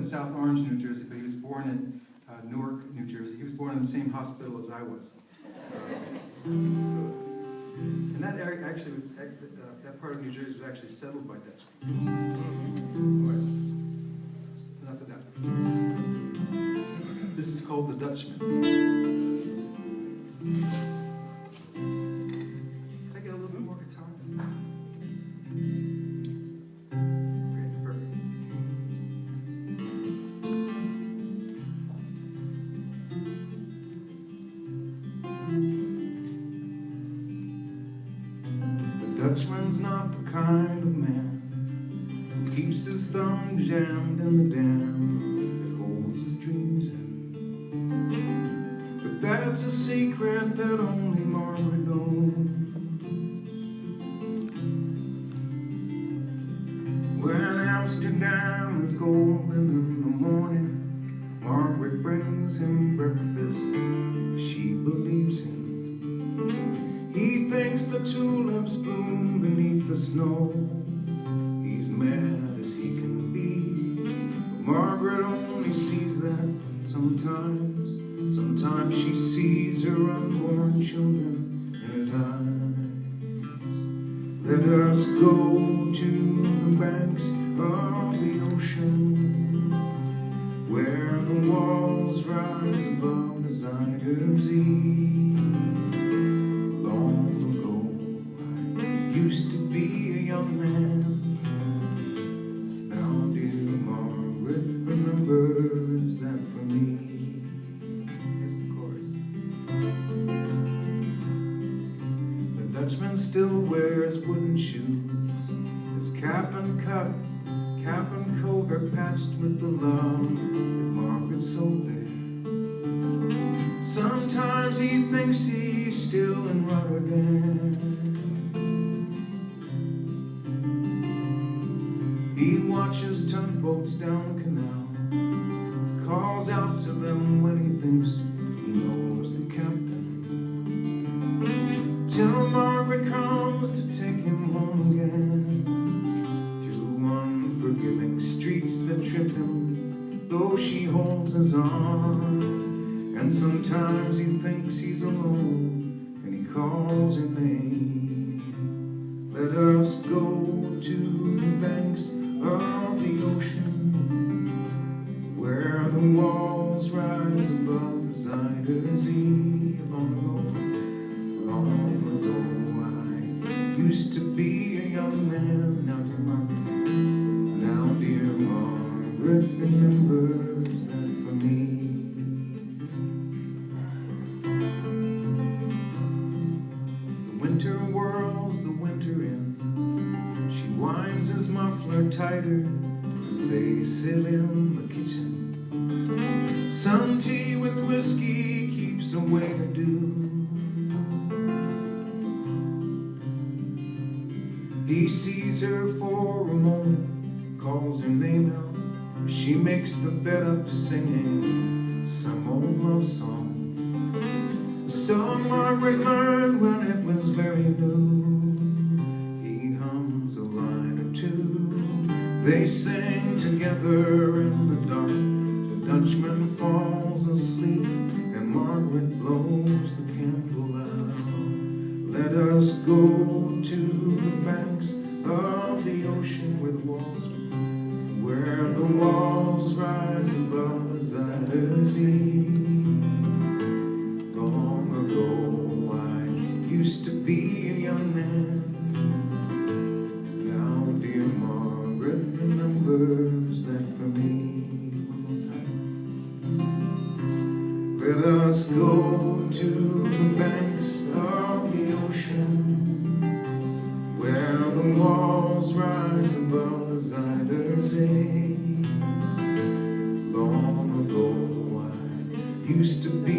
in South Orange, New Jersey, but he was born in Newark, New Jersey. He was born in the same hospital as I was. And that area actually, that part of New Jersey was actually settled by Dutchmen. Well, enough of that. This is called the Dutchman. Can I get a little bit more guitar? Great, perfect. Dutchman's not the kind of man who keeps his thumb jammed in the dam that holds his dreams in. But that's a secret that only Margaret knows. When Amsterdam is golden in the morning, Margaret brings him breakfast she believes in. He thinks the tulips bloom beneath the snow. He's mad as he can be, but Margaret only sees that sometimes. Sometimes she sees her unborn children in his eyes. Let us go to the banks of the ocean, where the walls rise above the Zuyder Zee. Used to be a young man. Now dear Margaret remembers that for me. It's the chorus. The Dutchman still wears wooden shoes. His cap and coat are patched with the love that Margaret sewed there. Sometimes he thinks he's still in Rotterdam. He watches tugboats down the canal, calls out to them when he thinks he knows the captain, till Margaret comes to take him home again, through unforgiving streets that trip him, though she holds his arm. And sometimes he thinks he's alone, and he calls her name. Let us go to the banks of the ocean, where the walls rise above the Zuyder Zee. Long ago, I used to be a young man. Now dear Margaret remembers that for me. The winter whirls the winter in. She winds his muffler tighter as they sit in the kitchen. Some tea with whiskey keeps away the dew. He sees her for a moment, calls her name out. She makes the bed up singing some old love song, a song Margaret learned when it was very new. He hums a line or two. They sing together in the dark. The Dutchman falls asleep and Margaret blows the candle out. Let us go to the banks of the ocean where the walls rise above the Zuyder Zee. Long ago I used to be a young man. Now dear Margaret remembers that for me. Let us go to the banks of the ocean, where the walls rise above the Zuyder Zee. Long ago I used to be